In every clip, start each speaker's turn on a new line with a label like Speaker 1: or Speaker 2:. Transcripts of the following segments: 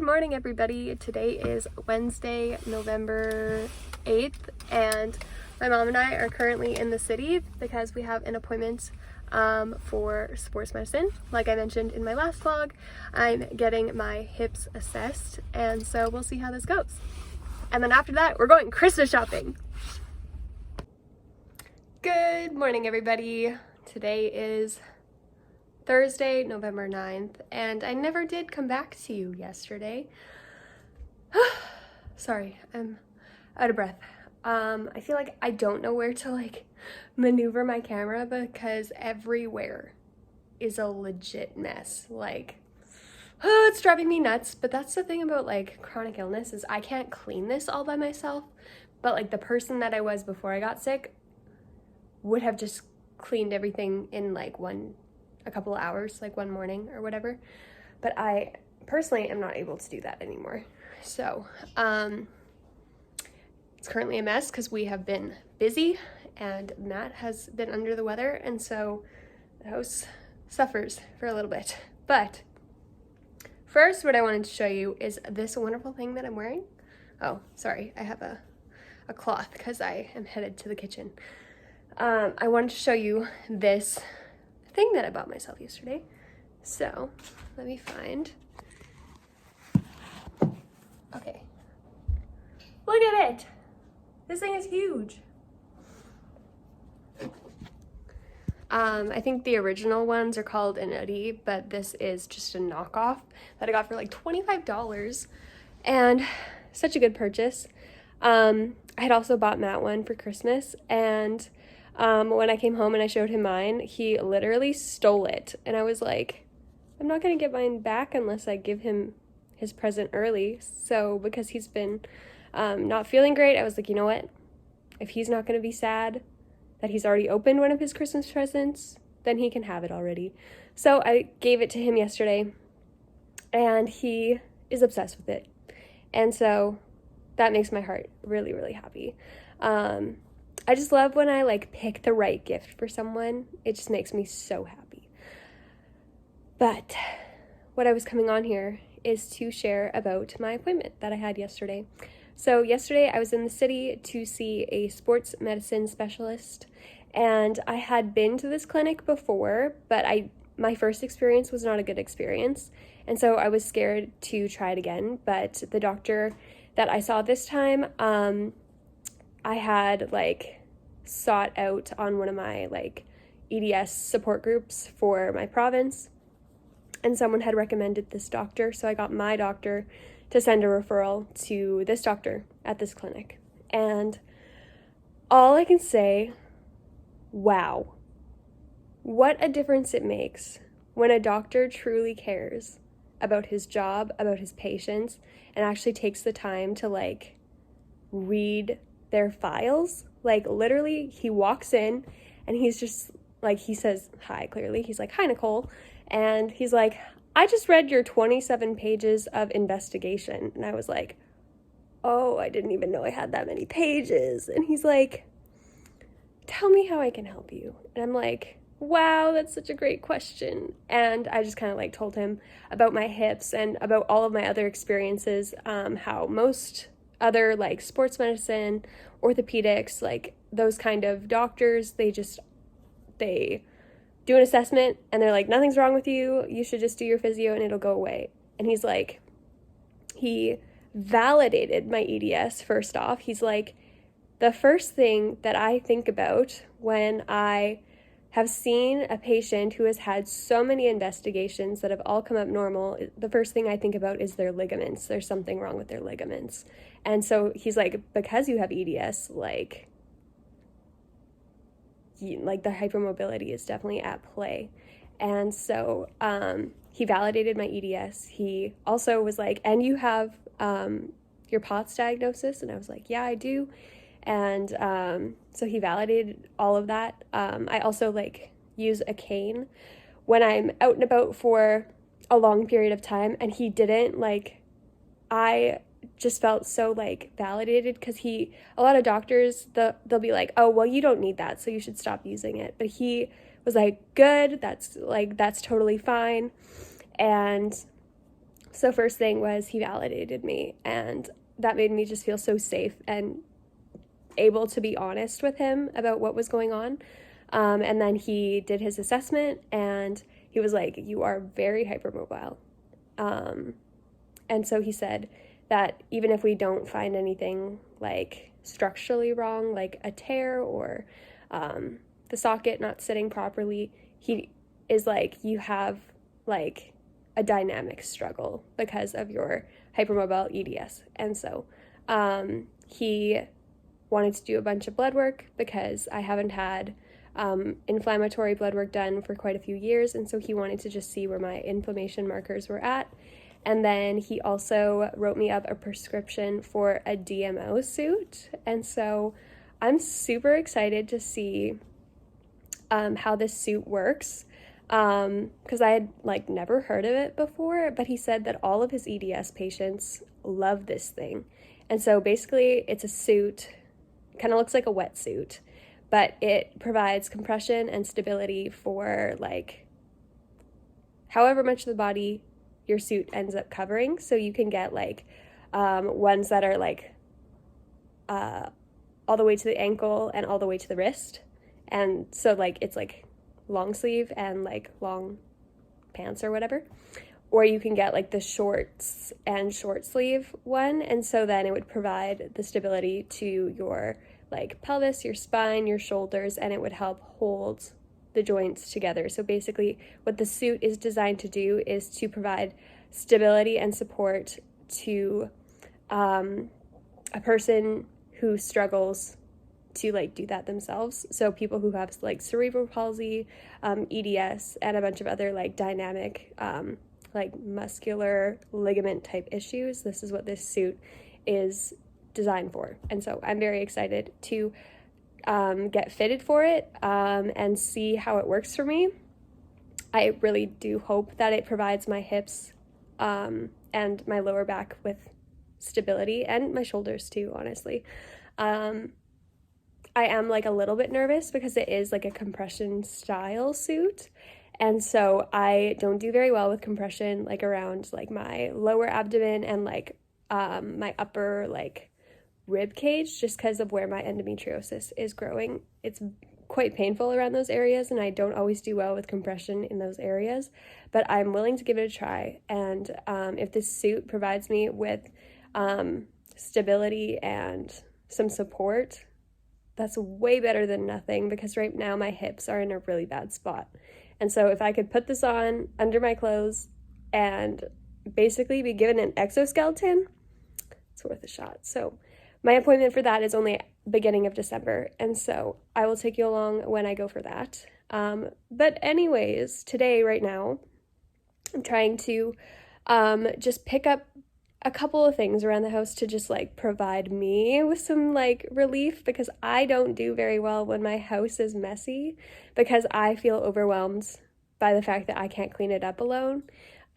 Speaker 1: Good morning, everybody. Today is Wednesday, November 8th, and my mom and I are currently in the city because we have an appointment for sports medicine. Like I mentioned in my last vlog, I'm getting my hips assessed, and so we'll see how this goes. And then after that, we're going Christmas shopping. Good morning, everybody. Today is Thursday, November 9th, and I never did come back to you yesterday. Sorry, I'm out of breath. I feel like I don't know where to maneuver my camera because everywhere is a legit mess. It's driving me nuts. But that's the thing about chronic illness is I can't clean this all by myself. But the person that I was before I got sick would have just cleaned everything in a couple of hours, one morning or whatever. But I personally am not able to do that anymore. So it's currently a mess because we have been busy and Matt has been under the weather, and so the house suffers for a little bit. But first, what I wanted to show you is this wonderful thing that I'm wearing. Oh, sorry, I have a cloth because I am headed to the kitchen. I wanted to show you this thing that I bought myself yesterday. So let me find. Okay, look at it. This thing is huge. I think the original ones are called an Lodi, but this is just a knockoff that I got for $25, and such a good purchase. I had also bought Matt one for Christmas, and when I came home and I showed him mine, he literally stole it. And I was like, I'm not going to get mine back unless I give him his present early. So because he's been not feeling great, I was like, you know what? If he's not going to be sad that he's already opened one of his Christmas presents, then he can have it already. So I gave it to him yesterday, and he is obsessed with it. And so that makes my heart really, really happy. I just love when I pick the right gift for someone. It just makes me so happy. But what I was coming on here is to share about my appointment that I had yesterday. So yesterday I was in the city to see a sports medicine specialist, and I had been to this clinic before, but my first experience was not a good experience, and so I was scared to try it again. But the doctor that I saw this time, I had sought out on one of my EDS support groups for my province, and someone had recommended this doctor, so I got my doctor to send a referral to this doctor at this clinic. And all I can say, wow, what a difference it makes when a doctor truly cares about his job, about his patients, and actually takes the time to read their files. Literally, he walks in and he's just he says hi, clearly. He's like, "Hi, Nicole." And he's like, "I just read your 27 pages of investigation." And I was like, "Oh, I didn't even know I had that many pages." And he's like, "Tell me how I can help you." And I'm like, "Wow, that's such a great question." And I just kind of told him about my hips and about all of my other experiences, how most other sports medicine, orthopedics, those kind of doctors, they do an assessment and they're like, "Nothing's wrong with you. You should just do your physio and it'll go away." And he's like, he validated my EDS first off. He's like, "The first thing that I think about when I have seen a patient who has had so many investigations that have all come up normal, the first thing I think about is their ligaments. There's something wrong with their ligaments." And so he's like, "Because you have EDS, the hypermobility is definitely at play." And so he validated my EDS. He also was like, "And you have your POTS diagnosis?" And I was like, "Yeah, I do." And so he validated all of that. I also use a cane when I'm out and about for a long period of time, and he didn't. I just felt so validated because a lot of doctors, they'll be like, "Oh, well, you don't need that, so you should stop using it." But he was like, "Good, that's totally fine." And So first thing was he validated me, and that made me just feel so safe and able to be honest with him about what was going on. And then he did his assessment, and he was like, you are very hypermobile. And so he said that even if we don't find anything like structurally wrong, like a tear or the socket not sitting properly, he is like, you have like a dynamic struggle because of your hypermobile EDS. And so he wanted to do a bunch of blood work because I haven't had inflammatory blood work done for quite a few years, and so he wanted to just see where my inflammation markers were at. And then he also wrote me up a prescription for a DMO suit, and so I'm super excited to see how this suit works, because I had like never heard of it before, but he said that all of his EDS patients love this thing. And so basically it's a suit, kind of looks like a wetsuit, but it provides compression and stability for like however much of the body your suit ends up covering. So you can get like ones that are like all the way to the ankle and all the way to the wrist. And so like it's like long sleeve and like long pants or whatever. Or you can get like the shorts and short sleeve one. And so then it would provide the stability to your like pelvis, your spine, your shoulders, and it would help hold the joints together. So basically what the suit is designed to do is to provide stability and support to a person who struggles to like do that themselves. So people who have like cerebral palsy, EDS, and a bunch of other like dynamic like muscular ligament type issues, this is what this suit is designed for. And so I'm very excited to get fitted for it and see how it works for me. I really do hope that it provides my hips and my lower back with stability, and my shoulders too, honestly. I am like a little bit nervous because it is like a compression style suit, and so I don't do very well with compression like around like my lower abdomen and like my upper like rib cage, just because of where my endometriosis is growing. It's quite painful around those areas, and I don't always do well with compression in those areas, but I'm willing to give it a try. And if this suit provides me with stability and some support, that's way better than nothing, because right now my hips are in a really bad spot. And so if I could put this on under my clothes and basically be given an exoskeleton, it's worth a shot. So my appointment for that is only beginning of December, and so I will take you along when I go for that. But anyways, today, right now, I'm trying to just pick up a couple of things around the house to just like provide me with some like relief, because I don't do very well when my house is messy, because I feel overwhelmed by the fact that I can't clean it up alone.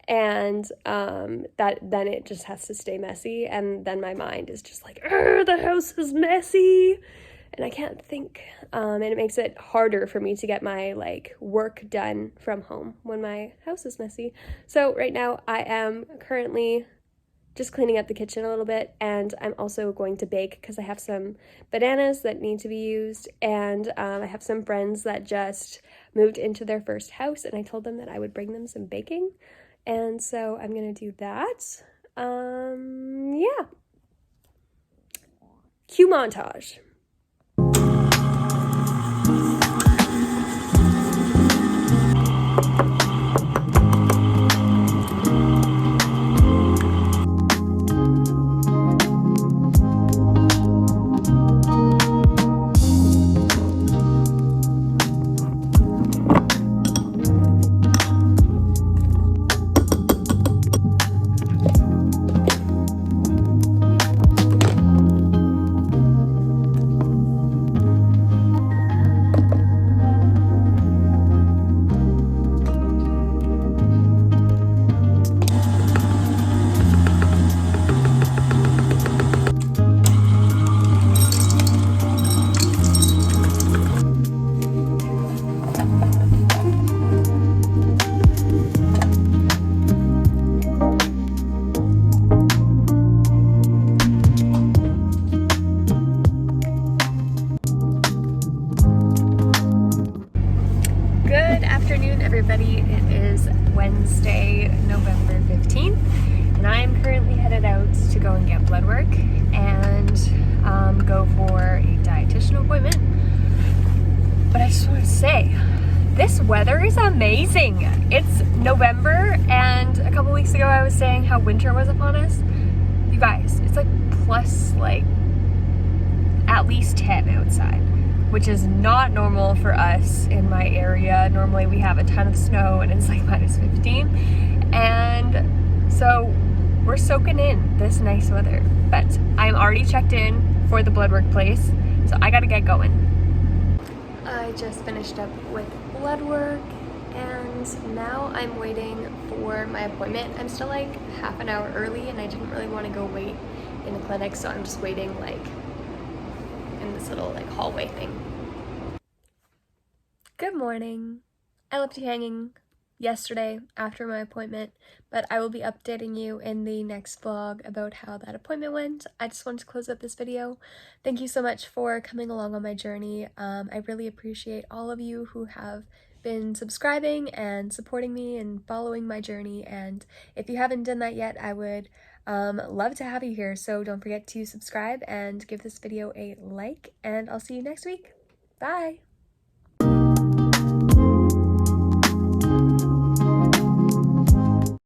Speaker 1: And that then it just has to stay messy, and then my mind is just like, the house is messy, and I can't think, and it makes it harder for me to get my like work done from home when my house is messy. So right now I am currently just cleaning up the kitchen a little bit, and I'm also going to bake because I have some bananas that need to be used, and I have some friends that just moved into their first house, and I told them that I would bring them some baking. And so I'm going to do that. Yeah. Cue montage. everybody. It is Wednesday, November 15th, and I am currently headed out to go and get blood work and go for a dietitian appointment. But I just want to say, this weather is amazing. It's November, and a couple weeks ago I was saying how winter was upon us. You guys, it's like plus like at least 10 outside, which is not normal for us in my area. Normally we have a ton of snow and it's like minus 15. And so we're soaking in this nice weather. But I'm already checked in for the blood work place, so I gotta get going. I just finished up with blood work and now I'm waiting for my appointment. I'm still like half an hour early and I didn't really want to go wait in the clinic, so I'm just waiting like in this little like hallway thing. Good morning. I left you hanging yesterday after my appointment, but I will be updating you in the next vlog about how that appointment went. I just wanted to close up this video. Thank you so much for coming along on my journey. I really appreciate all of you who have been subscribing and supporting me and following my journey, and if you haven't done that yet, I would love to have you here, so don't forget to subscribe and give this video a like, and I'll see you next week. Bye!